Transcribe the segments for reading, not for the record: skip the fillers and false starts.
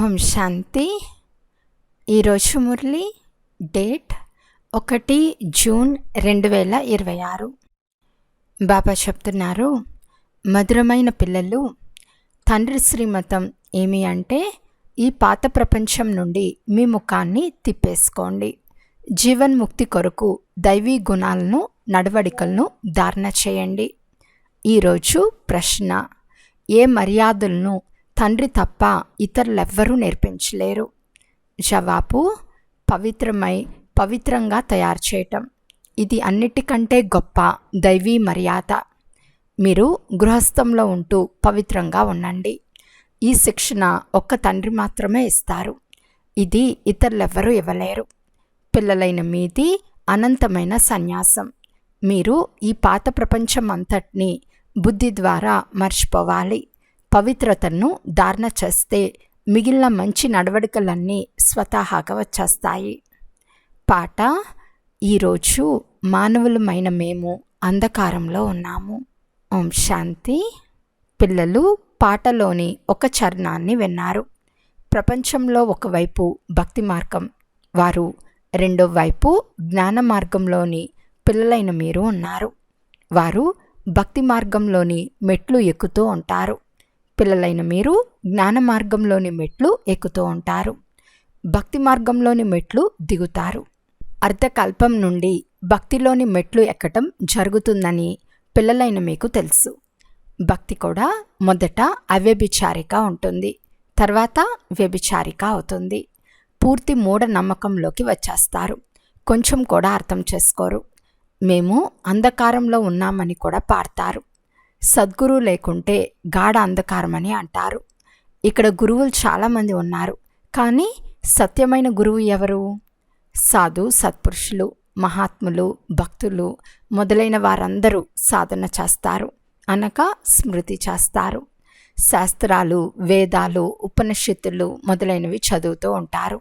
ఓం శాంతి. ఈరోజు Murali date 1 June 2026. బాబా చెప్తున్నారు, మధురమైన పిల్లలు, తండ్రి శ్రీమతం ఏమి అంటే ఈ పాత ప్రపంచం నుండి మీ ముఖాన్ని తిప్పేసుకోండి. జీవన్ముక్తి కొరకు దైవీ గుణాలను నడవడికలను ధారణ చేయండి. ఈరోజు ప్రశ్న, ఏ మర్యాదలను తండ్రి తప్ప ఇతరులెవ్వరూ నేర్పించలేరు? జవాబు, పవిత్రంగా తయారు చేయటం. ఇది అన్నిటికంటే గొప్ప దైవీ మర్యాద. మీరు గృహస్థంలో ఉంటూ పవిత్రంగా ఉండండి. ఈ శిక్షణ ఒక్క తండ్రి మాత్రమే ఇస్తారు. ఇది ఇతరులెవ్వరూ ఇవ్వలేరు. పిల్లలైన మీది అనంతమైన సన్యాసం. మీరు ఈ పాత ప్రపంచం అంతటినీ బుద్ధి ద్వారా మర్చిపోవాలి. పవిత్రతను ధారణ చేస్తే మిగిలిన మంచి నడవడికలన్నీ స్వతహాగా వచ్చేస్తాయి. పాట, ఈరోజు మానవులమైన మేము అంధకారంలో ఉన్నాము. ఓం శాంతి. పిల్లలు పాటలోని ఒక చరణాన్ని విన్నారు. ప్రపంచంలో ఒకవైపు భక్తి మార్గం వారు, రెండో వైపు జ్ఞాన మార్గంలోని పిల్లలైన మీరు ఉన్నారు. వారు భక్తి మార్గంలోని మెట్లు ఎక్కుతూ ఉంటారు. పిల్లలైన మీరు జ్ఞాన మార్గంలోని మెట్లు ఎక్కుతూ ఉంటారు. భక్తి మార్గంలోని మెట్లు దిగుతారు. అర్ధకల్పం నుండి భక్తిలోని మెట్లు ఎక్కటం జరుగుతుందని పిల్లలైన మీకు తెలుసు. భక్తి కూడా మొదట అవ్యభిచారిక ఉంటుంది, తర్వాత వ్యభిచారిక అవుతుంది. పూర్తి మూఢ నమ్మకంలోకి వచ్చేస్తారు. కొంచెం కూడా అర్థం చేసుకోరు. మేము అంధకారంలో ఉన్నామని కూడా పాడతారు. సద్గురు లేకుంటే గాఢ అంధకారమని అంటారు. ఇక్కడ గురువులు చాలామంది ఉన్నారు, కానీ సత్యమైన గురువు ఎవరు? సాధు సత్పురుషులు, మహాత్ములు, భక్తులు మొదలైన వారందరూ సాధన చేస్తారు, అనగా స్మృతి చేస్తారు. శాస్త్రాలు, వేదాలు, ఉపనిషత్తులు మొదలైనవి చదువుతూ ఉంటారు.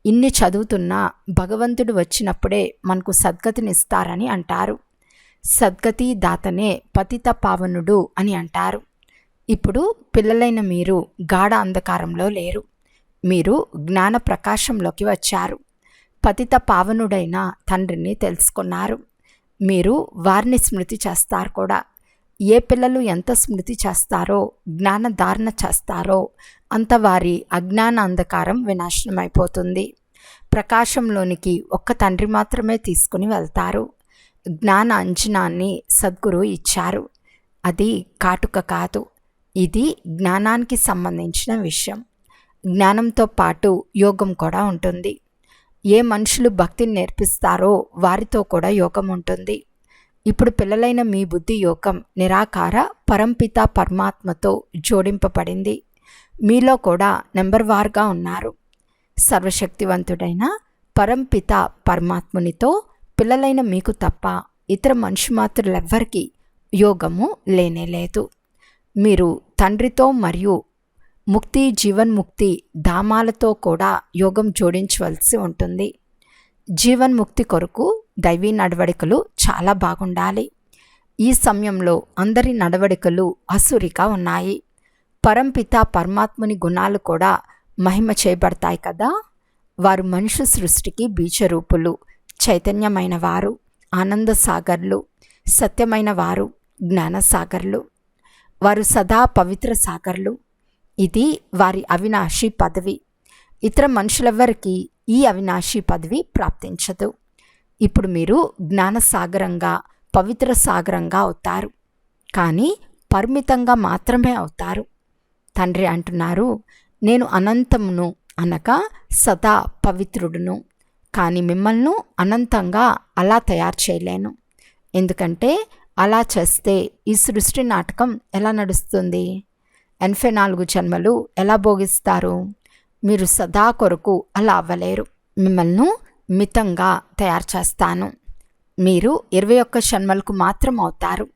ఇన్ని చదువుతున్నా భగవంతుడు వచ్చినప్పుడే మనకు సద్గతినిస్తారని అంటారు. సద్గతి దాతనే పతిత పావనుడు అని అంటారు. ఇప్పుడు పిల్లలైన మీరు గాఢ అంధకారంలో లేరు. మీరు జ్ఞాన ప్రకాశంలోకి వచ్చారు. పతిత పావనుడైన తండ్రిని తెలుసుకున్నారు. మీరు వారిని స్మృతి చేస్తారు కూడా. ఏ పిల్లలు ఎంత స్మృతి చేస్తారో, జ్ఞాన ధారణ చేస్తారో అంత వారి అజ్ఞాన అంధకారం వినాశనమైపోతుంది. ప్రకాశంలోనికి ఒక్క తండ్రి మాత్రమే తీసుకుని వెళ్తారు. జ్ఞాన అంజనాన్ని సద్గురు ఇచ్చారు. అది కాటుక కాదు, ఇది జ్ఞానానికి సంబంధించిన విషయం. జ్ఞానంతో పాటు యోగం కూడా ఉంటుంది. ఏ మనుషులు భక్తిని నేర్పిస్తారో వారితో కూడా యోగం ఉంటుంది. ఇప్పుడు పిల్లలైన మీ బుద్ధి యోగం నిరాకార పరంపిత పరమాత్మతో జోడింపబడింది. మీలో కూడా నెంబర్ వార్గా ఉన్నారు. సర్వశక్తివంతుడైన పరంపిత పరమాత్మునితో పిల్లలైన మీకు తప్ప ఇతర మనుషుమాత్రులెవ్వరికీ యోగము లేనేలేదు. మీరు తండ్రితో మరియు ముక్తి జీవన్ముక్తి ధామాలతో కూడా యోగం జోడించవలసి ఉంటుంది. జీవన్ముక్తి కొరకు దైవీ నడవడికలు చాలా బాగుండాలి. ఈ సమయంలో అందరి నడవడికలు అసురిగా ఉన్నాయి. పరంపిత పరమాత్ముని గుణాలు కూడా మహిమ చేయబడతాయి కదా. వారు మనుష్య సృష్టికి బీజరూపులు, చైతన్యమైన వారు, ఆనంద సాగర్లు, సత్యమైన వారు, జ్ఞానసాగర్లు. వారు సదా పవిత్ర సాగర్లు. ఇది వారి అవినాశి పదవి. ఇతర మనుషులెవ్వరికీ ఈ అవినాశి పదవి ప్రాప్తించదు. ఇప్పుడు మీరు జ్ఞానసాగరంగా, పవిత్ర సాగరంగా అవుతారు, కానీ పరిమితంగా మాత్రమే అవుతారు. తండ్రి అంటున్నారు, నేను అనంతమును అనగా సదా పవిత్రుడును, కానీ మిమ్మల్ని అనంతంగా అలా తయారు చేయలేను. ఎందుకంటే అలా చేస్తే ఈ సృష్టి నాటకం ఎలా నడుస్తుంది? 84 జన్మలు ఎలా భోగిస్తారు? మీరు సదా కొరకు అలా అవ్వలేరు. మిమ్మల్ని మితంగా తయారు చేస్తాను. మీరు 21 జన్మలకు మాత్రం అవుతారు.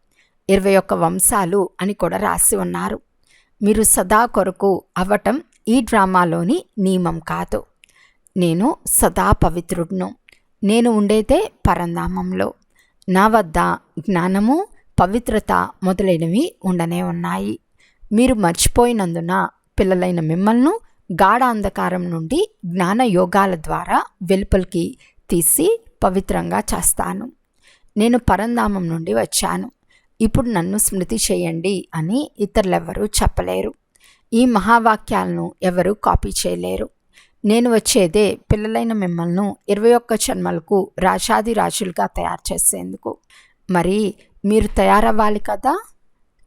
21 వంశాలు అని కూడా రాసి ఉన్నారు. మీరు సదా కొరకు అవ్వటం ఈ డ్రామాలోని నియమం కాదు. నేను సదా పవిత్రుడును. నేను ఉండేదే పరంధామంలో. నా వద్ద జ్ఞానము, పవిత్రత మొదలైనవి ఉండనే ఉన్నాయి. మీరు మర్చిపోయినందున పిల్లలైన మిమ్మల్ని గాఢ అంధకారం నుండి జ్ఞాన యోగాల ద్వారా వెలుపలికి తీసి పవిత్రంగా చేస్తాను. నేను పరంధామం నుండి వచ్చాను, ఇప్పుడు నన్ను స్మృతి చేయండి అని ఇతరులెవరూ చెప్పలేరు. ఈ మహావాక్యాలను ఎవరూ కాపీ చేయలేరు. నేను వచ్చేదే పిల్లలైన మిమ్మల్ని 21 జన్మలకు రాజాదిరాజులుగా తయారు చేసేందుకు. మరి మీరు తయారవ్వాలి కదా.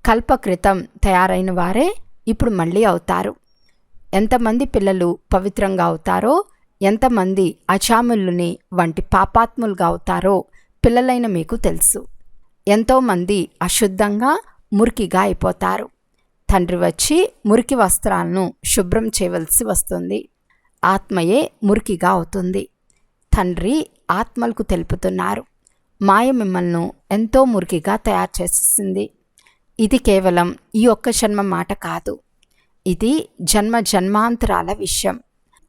కల్పక్రితం తయారైన వారే ఇప్పుడు మళ్ళీ అవుతారు. ఎంతమంది పిల్లలు పవిత్రంగా అవుతారో, ఎంతమంది అచాముల్లుని వంటి పాపాత్ములుగా అవుతారో పిల్లలైన మీకు తెలుసు. ఎంతోమంది అశుద్ధంగా మురికిగా అయిపోతారు. తండ్రి వచ్చి మురికి వస్త్రాలను శుభ్రం చేయవలసి వస్తుంది. ఆత్మయే మురికిగా అవుతుంది. తండ్రి ఆత్మలకు తెలుపుతున్నారు, మాయ మిమ్మల్ని ఎంతో మురికిగా తయారు చేసేసింది. ఇది కేవలం ఈ ఒక్క జన్మ మాట కాదు, ఇది జన్మ జన్మాంతరాల విషయం.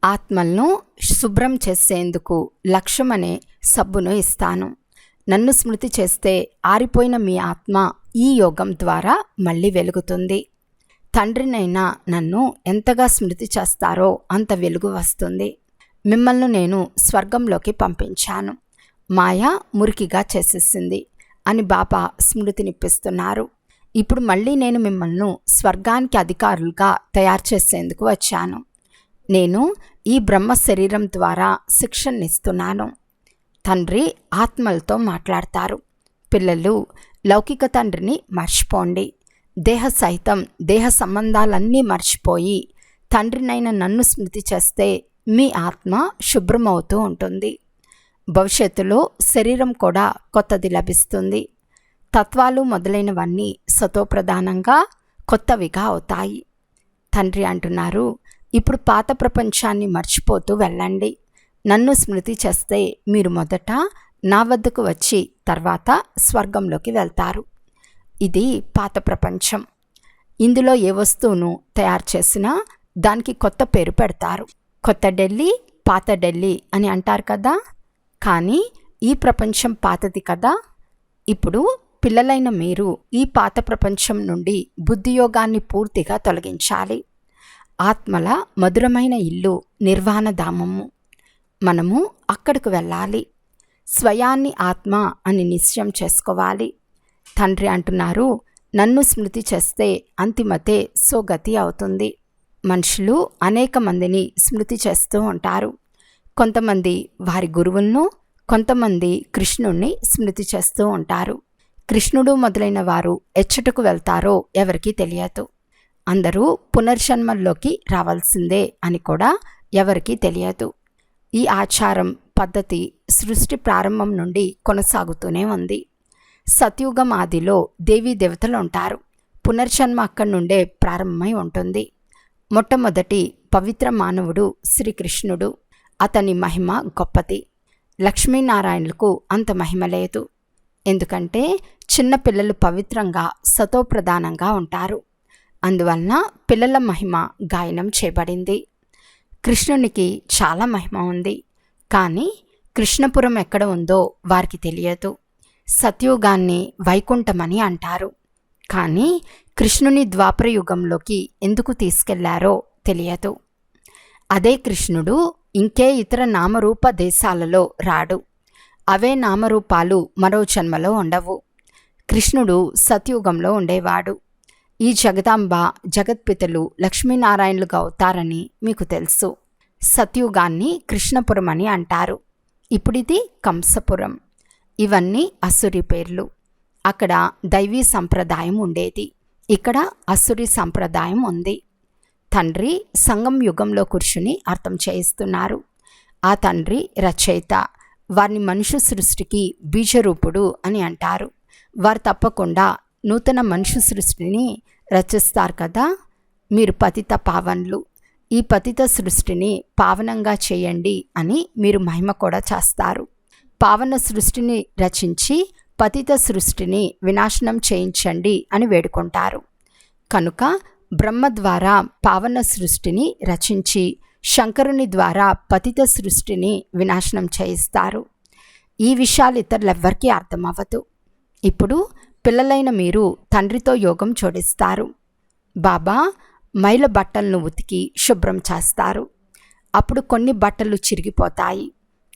ఆత్మలను శుభ్రం చేసేందుకు లక్ష్యం అనే సబ్బును ఇస్తాను. నన్ను స్మృతి చేస్తే ఆరిపోయిన మీ ఆత్మ ఈ యోగం ద్వారా మళ్ళీ వెలుగుతుంది. తండ్రినైనా నన్ను ఎంతగా స్మృతి చేస్తారో అంత వెలుగు వస్తుంది. మిమ్మల్ని నేను స్వర్గంలోకి పంపించాను, మాయ మురికిగా చేసేసింది అని బాబా స్మృతినిప్పిస్తున్నారు. ఇప్పుడు మళ్ళీ నేను మిమ్మల్ని స్వర్గానికి అధికారులుగా తయారు చేసేందుకు వచ్చాను. నేను ఈ బ్రహ్మ శరీరం ద్వారా శిక్షణనిస్తున్నాను. తండ్రి ఆత్మలతో మాట్లాడతారు. పిల్లలు, లౌకిక తండ్రిని మర్చిపోండి. దేహ సహితం దేహ సంబంధాలన్నీ మర్చిపోయి తండ్రినైన నన్ను స్మృతి చేస్తే మీ ఆత్మ శుభ్రమవుతూ ఉంటుంది. భవిష్యత్తులో శరీరం కూడా కొత్తది లభిస్తుంది. తత్వాలు మొదలైనవన్నీ సతోప్రధానంగా కొత్తవిగా అవుతాయి. తండ్రి అంటున్నారు, ఇప్పుడు పాత ప్రపంచాన్ని మర్చిపోతూ వెళ్ళండి. నన్ను స్మృతి చేస్తే మీరు మొదట నా వద్దకు వచ్చి తర్వాత స్వర్గంలోకి వెళ్తారు. ఇది పాత ప్రపంచం. ఇందులో ఏ వస్తువును తయారు చేసినా దానికి కొత్త పేరు పెడతారు. కొత్త ఢిల్లీ, పాత ఢిల్లీ అని అంటారు కదా. కానీ ఈ ప్రపంచం పాతది కదా. ఇప్పుడు పిల్లలైన మీరు ఈ పాత ప్రపంచం నుండి బుద్ధియోగాన్ని పూర్తిగా తొలగించాలి. ఆత్మల మధురమైన ఇల్లు నిర్వాణధామము. మనము అక్కడికి వెళ్ళాలి. స్వయాన్ని ఆత్మ అని నిశ్చయం చేసుకోవాలి. తండ్రి అంటున్నారు, నన్ను స్మృతి చేస్తే అంతిమతే సోగతి అవుతుంది. మనుషులు అనేక మందిని స్మృతి చేస్తూ ఉంటారు. కొంతమంది వారి గురువులను, కొంతమంది కృష్ణుణ్ణి స్మృతి చేస్తూ ఉంటారు. కృష్ణుడు మొదలైన వారు ఎచ్చటకు వెళ్తారో ఎవరికీ తెలియదు. అందరూ పునర్జన్మల్లోకి రావాల్సిందే అని కూడా ఎవరికీ తెలియదు. ఈ ఆచారం పద్ధతి సృష్టి ప్రారంభం నుండి కొనసాగుతూనే ఉంది. సత్యుగం ఆదిలో దేవీ దేవతలు ఉంటారు. పునర్జన్మ అక్కడి నుండే ప్రారంభమై ఉంటుంది. మొట్టమొదటి పవిత్ర మానవుడు శ్రీకృష్ణుడు. అతని మహిమ గొప్పది. లక్ష్మీనారాయణులకు అంత మహిమ లేదు. ఎందుకంటే చిన్నపిల్లలు పవిత్రంగా సతోప్రధానంగా ఉంటారు. అందువలన పిల్లల మహిమ గాయనం చేయబడింది. కృష్ణునికి చాలా మహిమ ఉంది. కానీ కృష్ణపురం ఎక్కడ ఉందో వారికి తెలియదు. సత్యుగాన్ని వైకుంఠమని అంటారు. కానీ కృష్ణుని ద్వాపరయుగంలోకి ఎందుకు తీసుకెళ్లారో తెలియదు. అదే కృష్ణుడు ఇంకే ఇతర నామరూప దేశాలలో రాడు. అవే నామరూపాలు మరో జన్మలో ఉండవు. కృష్ణుడు సత్యుగంలో ఉండేవాడు. ఈ జగదాంబ జగత్పితలు లక్ష్మీనారాయణులుగా అవుతారని మీకు తెలుసు. సత్యుగాన్ని కృష్ణపురం అని అంటారు. ఇప్పుడిది కంసపురం. ఇవన్నీ అసురి పేర్లు. అక్కడ దైవీ సంప్రదాయం ఉండేది, ఇక్కడ అసురి సంప్రదాయం ఉంది. తండ్రి సంగం యుగంలో కూర్చుని అర్థం చేయిస్తున్నారు. ఆ తండ్రి రచయిత. వారిని మనుష్య సృష్టికి బీజరూపుడు అని అంటారు. వారు తప్పకుండా నూతన మనుష్య సృష్టిని రచిస్తారు కదా. మీరు పతిత పావనులు. ఈ పతిత సృష్టిని పావనంగా చేయండి అని మీరు మహిమ కూడా చేస్తారు. పావన సృష్టిని రచించి పతిత సృష్టిని వినాశనం చేయించండి అని వేడుకుంటారు. కనుక బ్రహ్మ ద్వారా పావన సృష్టిని రచించి శంకరుని ద్వారా పతిత సృష్టిని వినాశనం చేయిస్తారు. ఈ విషయాలు ఇతరులెవ్వరికీ అర్థమవ్వదు. ఇప్పుడు పిల్లలైన మీరు తండ్రితో యోగం జోడిస్తారు. బాబా మైల బట్టలను ఉతికి శుభ్రం చేస్తారు. అప్పుడు కొన్ని బట్టలు చిరిగిపోతాయి.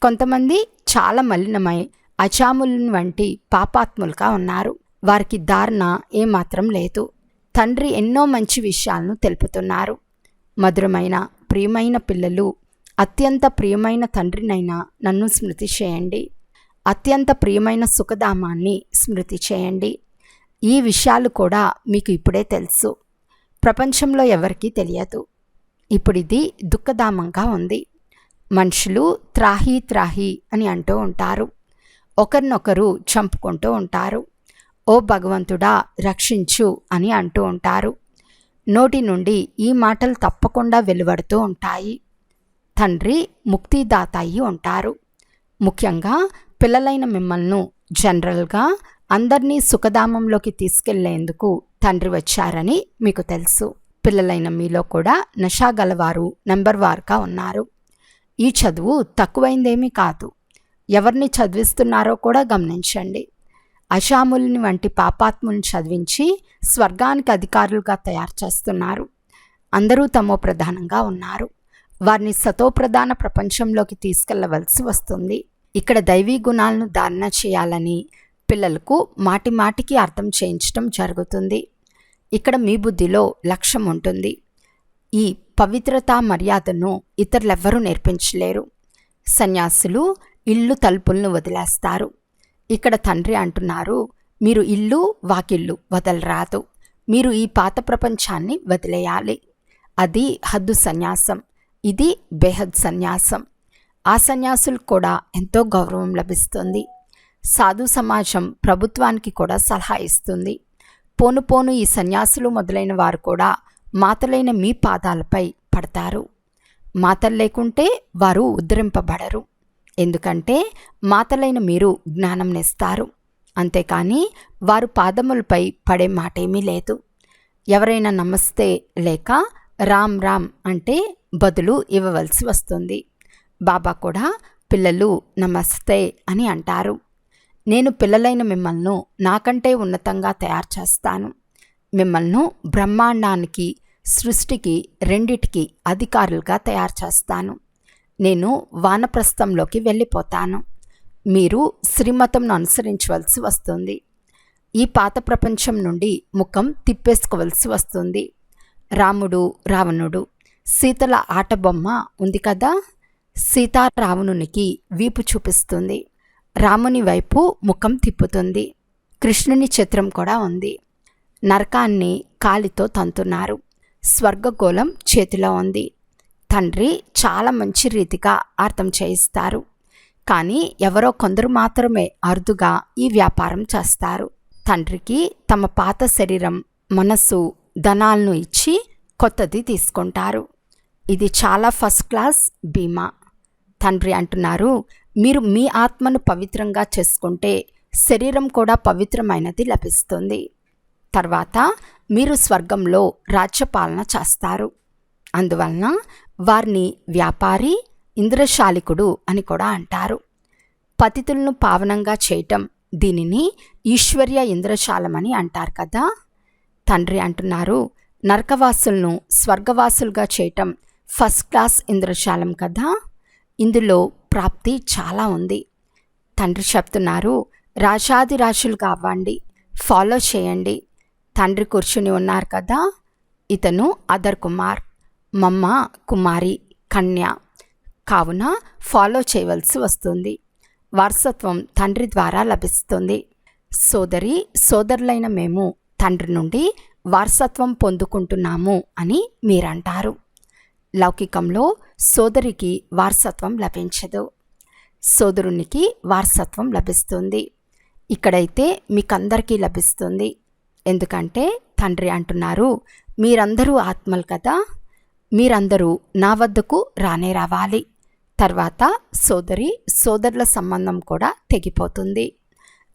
కొంతమంది చాలా మలినమై అజాములను వంటి పాపాత్ములుగా ఉన్నారు. వారికి ధారణ ఏమాత్రం లేదు. తండ్రి ఎన్నో మంచి విషయాలను తెలుపుతున్నారు. మధురమైన ప్రియమైన పిల్లలు, అత్యంత ప్రియమైన తండ్రినైనా నన్ను స్మృతి చేయండి. అత్యంత ప్రియమైన సుఖధామాన్ని స్మృతి చేయండి. ఈ విషయాలు కూడా మీకు ఇప్పుడే తెలుసు. ప్రపంచంలో ఎవరికీ తెలియదు. ఇప్పుడు ఇది దుఃఖధామంగా ఉంది. మనుషులు త్రాహి త్రాహి అని అంటూ ఉంటారు. ఒకరినొకరు చంపుకుంటూ ఉంటారు. ఓ భగవంతుడా రక్షించు అని అంటూ ఉంటారు. నోటి నుండి ఈ మాటలు తప్పకుండా వెలువడుతూ ఉంటాయి. తండ్రి ముక్తిదాత అయి ఉంటారు. ముఖ్యంగా పిల్లలైన మిమ్మల్ని జనరల్గా అందరినీ సుఖధామంలోకి తీసుకెళ్లేందుకు తండ్రి వచ్చారని మీకు తెలుసు. పిల్లలైన మీలో కూడా నషాగలవారు నెంబర్ వారుగా ఉన్నారు. ఈ చదువు తక్కువైందేమీ కాదు. ఎవరిని చదివిస్తున్నారో కూడా గమనించండి. అషాముల్ని వంటి పాపాత్ములను చదివించి స్వర్గానికి అధికారులుగా తయారు చేస్తున్నారు. అందరూ తమో ప్రధానంగా ఉన్నారు. వారిని సతోప్రధాన ప్రపంచంలోకి తీసుకెళ్లవలసి వస్తుంది. ఇక్కడ దైవీ గుణాలను ధారణ చేయాలని పిల్లలకు మాటి మాటికి అర్థం చేయించడం జరుగుతుంది. ఇక్కడ మీ బుద్ధిలో లక్ష్యం ఉంటుంది. ఈ పవిత్రతా మర్యాదను ఇతరులెవ్వరూ నేర్పించలేరు. సన్యాసులు ఇల్లు తలుపులను వదిలేస్తారు. ఇక్కడ తండ్రి అంటున్నారు, మీరు ఇల్లు వాకిళ్ళు వదలరాదు. మీరు ఈ పాత ప్రపంచాన్ని వదిలేయాలి. అది హద్దు సన్యాసం, ఇది బేహద్ సన్యాసం. ఆ సన్యాసులకు కూడా ఎంతో గౌరవం లభిస్తుంది. సాధు సమాజం ప్రభుత్వానికి కూడా సలహా ఇస్తుంది. పోను పోను ఈ సన్యాసులు మొదలైన వారు కూడా మాతలైన మీ పాదాలపై పడతారు. మాతలు లేకుంటే వారు ఉద్ధరింపబడరు. ఎందుకంటే మాతలైన మీరు జ్ఞానం నేస్తారు. అంతేకాని వారు పాదములపై పడే మాటేమీ లేదు. ఎవరైనా నమస్తే లేక రామ్ రామ్ అంటే బదులు ఇవ్వవలసి వస్తుంది. బాబా కూడా పిల్లలు నమస్తే అని అంటారు. నేను పిల్లలైన మిమ్మల్ని నాకంటే ఉన్నతంగా తయారు చేస్తాను. మిమ్మల్ని బ్రహ్మాండానికి సృష్టికి రెండిటికి అధికారులుగా తయారు చేస్తాను. నేను వానప్రస్థంలోకి వెళ్ళిపోతాను. మీరు శ్రీమతంను అనుసరించవలసి వస్తుంది. ఈ పాత ప్రపంచం నుండి ముఖం తిప్పేసుకోవలసి వస్తుంది. రాముడు రావణుడు, సీతల ఆటబొమ్మ ఉంది కదా, సీతా రావణునికి వీపు చూపిస్తుంది. రాముని వైపు ముఖం తిప్పుతుంది. కృష్ణుని చిత్రం కూడా ఉంది. నరకాన్ని కాలితో తంతున్నారు. స్వర్గగోళం చేతిలో ఉంది. తండ్రి చాలా మంచి రీతిగా అర్థం చేయిస్తారు. కానీ ఎవరో కొందరు మాత్రమే అరుదుగా ఈ వ్యాపారం చేస్తారు. తండ్రికి తమ పాత శరీరం, మనస్సు, ధనాలను ఇచ్చి కొత్తది తీసుకుంటారు. ఇది చాలా ఫస్ట్ క్లాస్ బీమా. తండ్రి అంటున్నారు, మీరు మీ ఆత్మను పవిత్రంగా చేసుకుంటే శరీరం కూడా పవిత్రమైనది లభిస్తుంది. తర్వాత మీరు స్వర్గంలో రాజ్యపాలన చేస్తారు. అందువలన వారిని వ్యాపారి, ఇంద్రశాలికుడు అని కూడా అంటారు. పతితులను పావనంగా చేయటం, దీనిని ఈశ్వర్య ఇంద్రశాలమని అంటారు కదా. తండ్రి అంటున్నారు, నరకవాసులను స్వర్గవాసులుగా చేయటం ఫస్ట్ క్లాస్ ఇంద్రశాలం కదా. ఇందులో ప్రాప్తి చాలా ఉంది. తండ్రి చెప్తున్నారు, రాశాదిరాశులుగా అవ్వండి, ఫాలో చేయండి. తండ్రి కూర్చుని ఉన్నారు కదా, ఇతను అదర్ కుమార్, మమ్మ కుమారి, కన్య. కావున ఫాలో చేయవలసి వస్తుంది. వారసత్వం తండ్రి ద్వారా లభిస్తుంది. సోదరి సోదరులైన మేము తండ్రి నుండి వారసత్వం పొందుకుంటున్నాము అని మీరంటారు. లౌకికంలో సోదరికి వారసత్వం లభించదు, సోదరునికి వారసత్వం లభిస్తుంది. ఇక్కడైతే మీకందరికీ లభిస్తుంది. ఎందుకంటే తండ్రి అంటున్నారు, మీరందరూ ఆత్మలు కదా, మీరందరూ నా వద్దకు రానే రావాలి. తర్వాత సోదరి సోదరుల సంబంధం కూడా తెగిపోతుంది.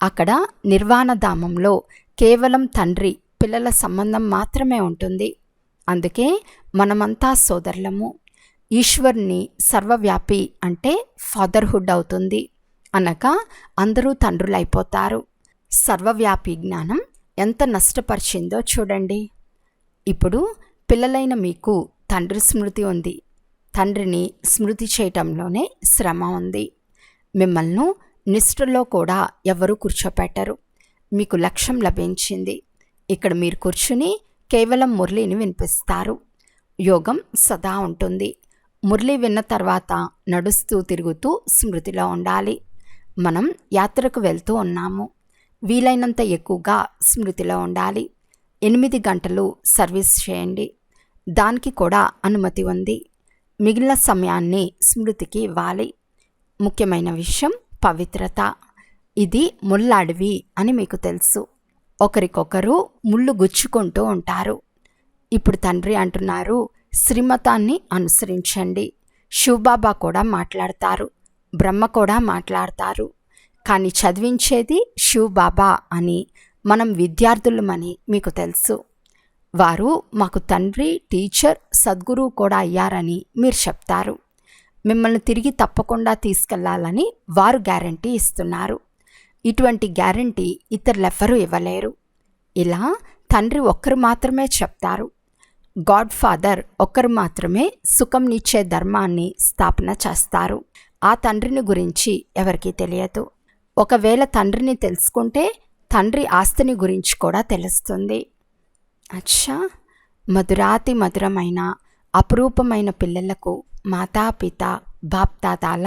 అక్కడ నిర్వాణధామంలో కేవలం తండ్రి పిల్లల సంబంధం మాత్రమే ఉంటుంది. అందుకే మనమంతా సోదరులము. ఈశ్వరుని సర్వవ్యాపి అంటే ఫాదర్హుడ్ అవుతుంది. అనగా అందరూ తండ్రులైపోతారు. సర్వవ్యాపి జ్ఞానం ఎంత నష్టపరిచిందో చూడండి. ఇప్పుడు పిల్లలైన మీకు తండ్రి స్మృతి ఉంది. తండ్రిని స్మృతి చేయటంలోనే శ్రమ ఉంది. మిమ్మల్ని నిష్ఠలో కూడా ఎవరూ కూర్చోపెట్టరు. మీకు లక్ష్యం లభించింది. ఇక్కడ మీరు కూర్చుని కేవలం మురళిని వినిపిస్తారు. యోగం సదా ఉంటుంది. మురళి విన్న తర్వాత నడుస్తూ తిరుగుతూ స్మృతిలో ఉండాలి. మనం యాత్రకు వెళ్తూ ఉన్నాము. వీలైనంత ఎక్కువగా స్మృతిలో ఉండాలి. 8 గంటలు సర్వీస్ చేయండి. దానికి కూడా అనుమతి ఉంది. మిగిలిన సమయాన్ని స్మృతికి ఇవ్వాలి. ముఖ్యమైన విషయం పవిత్రత. ఇది ముళ్ళ అడవి అని మీకు తెలుసు. ఒకరికొకరు ముళ్ళు గుచ్చుకుంటూ ఉంటారు. ఇప్పుడు తండ్రి అంటున్నారు, శ్రీమతాన్ని అనుసరించండి. శివబాబా కూడా మాట్లాడతారు, బ్రహ్మ కూడా మాట్లాడతారు. కానీ చదివించేది శివబాబా అని మనం విద్యార్థులమని మీకు తెలుసు. వారు మాకు తండ్రి, టీచర్, సద్గురువు కూడా అయ్యారని మీరు చెప్తారు. మిమ్మల్ని తిరిగి తప్పకుండా తీసుకెళ్లాలని వారు గ్యారంటీ ఇస్తున్నారు. ఇటువంటి గ్యారంటీ ఇతరులెవ్వరూ ఇవ్వలేరు. ఇలా తండ్రి ఒక్కరు మాత్రమే చెప్తారు. గాడ్ ఫాదర్ ఒక్కరు మాత్రమే సుఖంనిచ్చే ధర్మాన్ని స్థాపన చేస్తారు. ఆ తండ్రిని గురించి ఎవరికీ తెలియదు. ఒకవేళ తండ్రిని తెలుసుకుంటే తండ్రి ఆస్తిని గురించి కూడా తెలుస్తుంది. అచ్చా, మధురాతి మధురమైన అపురూపమైన పిల్లలకు మాతాపిత బాప్దాదాల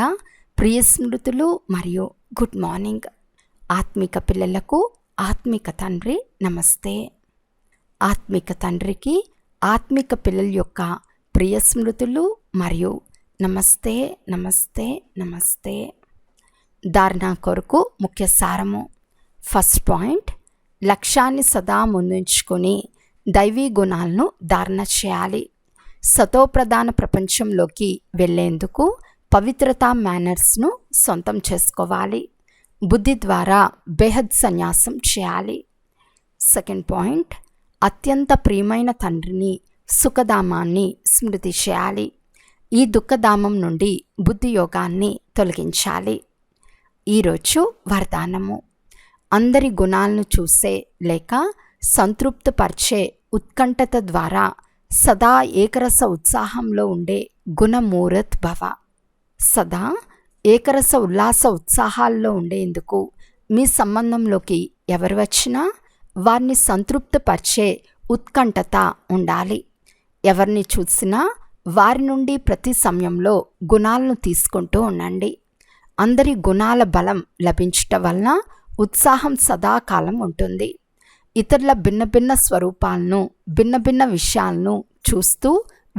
ప్రియ స్మృతులు మరియు గుడ్ మార్నింగ్. ఆత్మిక పిల్లలకు ఆత్మిక తండ్రి నమస్తే. ఆత్మిక తండ్రికి ఆత్మిక పిల్లల యొక్క ప్రియ స్మృతులు మరియు నమస్తే నమస్తే నమస్తే. ధారణ కొరకు ముఖ్య సారము. ఫస్ట్ పాయింట్, లక్ష్యాన్ని సదా ముందుంచుకొని దైవీ గుణాలను ధారణ చేయాలి. సతోప్రధాన ప్రపంచంలోకి వెళ్ళేందుకు పవిత్రతా మేనర్స్ను సొంతం చేసుకోవాలి. బుద్ధి ద్వారా బేహద్ సన్యాసం చేయాలి. సెకండ్ పాయింట్, అత్యంత ప్రియమైన తండ్రిని, సుఖధామాన్ని స్మృతి చేయాలి. ఈ దుఃఖధామం నుండి బుద్ధి యోగాన్ని తొలగించాలి. ఈరోజు వరదానము. అందరి గుణాలను చూసే లేక సంతృప్తిపరిచే ఉత్కంఠత ద్వారా సదా ఏకరస ఉత్సాహంలో ఉండే గుణమూరత్ భవ. సదా ఏకరస ఉల్లాస ఉత్సాహాల్లో ఉండేందుకు మీ సంబంధంలోకి ఎవరు వచ్చినా వారిని సంతృప్తిపరిచే ఉత్కంఠత ఉండాలి. ఎవరిని చూసినా వారి నుండి ప్రతి సమయంలో గుణాలను తీసుకుంటూ ఉండండి. అందరి గుణాల బలం లభించటం వలన ఉత్సాహం సదాకాలం ఉంటుంది. ఇతరుల భిన్న భిన్న స్వరూపాలను, భిన్న భిన్న విషయాలను చూస్తూ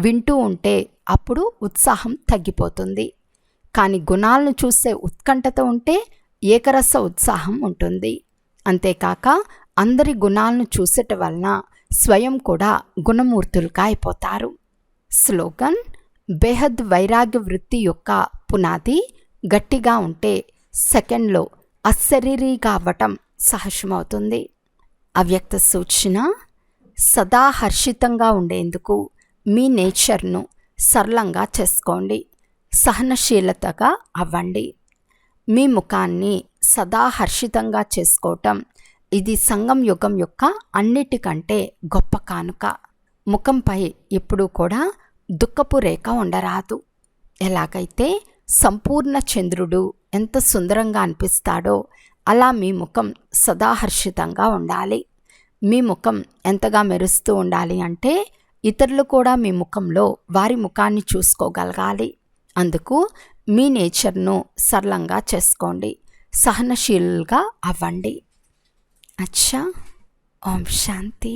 వింటూ ఉంటే అప్పుడు ఉత్సాహం తగ్గిపోతుంది. కానీ గుణాలను చూసే ఉత్కంఠత ఉంటే ఏకరస ఉత్సాహం ఉంటుంది. అంతేకాక అందరి గుణాలను చూసట వలన స్వయం కూడా గుణమూర్తులుగా అయిపోతారు. స్లోగన్: బేహద్ వైరాగ్య వృత్తి యొక్క పునాది గట్టిగా ఉంటే సెకండ్లో అశరీరీగా అవ్వటం సహజమవుతుంది. అవ్యక్త సూచన: సదా హర్షితంగా ఉండేందుకు మీ నేచర్ను సరళంగా చేసుకోండి. సహనశీలతగా అవ్వండి. మీ ముఖాన్ని సదా హర్షితంగా చేసుకోవటం ఇది సంగం యుగం యొక్క అన్నిటికంటే గొప్ప కానుక. ముఖంపై ఎప్పుడూ కూడా దుఃఖపు రేఖ ఉండరాదు. ఎలాగైతే సంపూర్ణ చంద్రుడు ఎంత సుందరంగా అనిపిస్తాడో అలా మీ ముఖం సదా హర్షితంగా ఉండాలి. మీ ముఖం ఎంతగా మెరుస్తూ ఉండాలి అంటే ఇతరులు కూడా మీ ముఖంలో వారి ముఖాన్ని చూసుకోగలగాలి. అందుకు మీ నేచర్ను సరళంగా చేసుకోండి. సహనశీలుగా అవ్వండి. అచ్చా, ఓం శాంతి.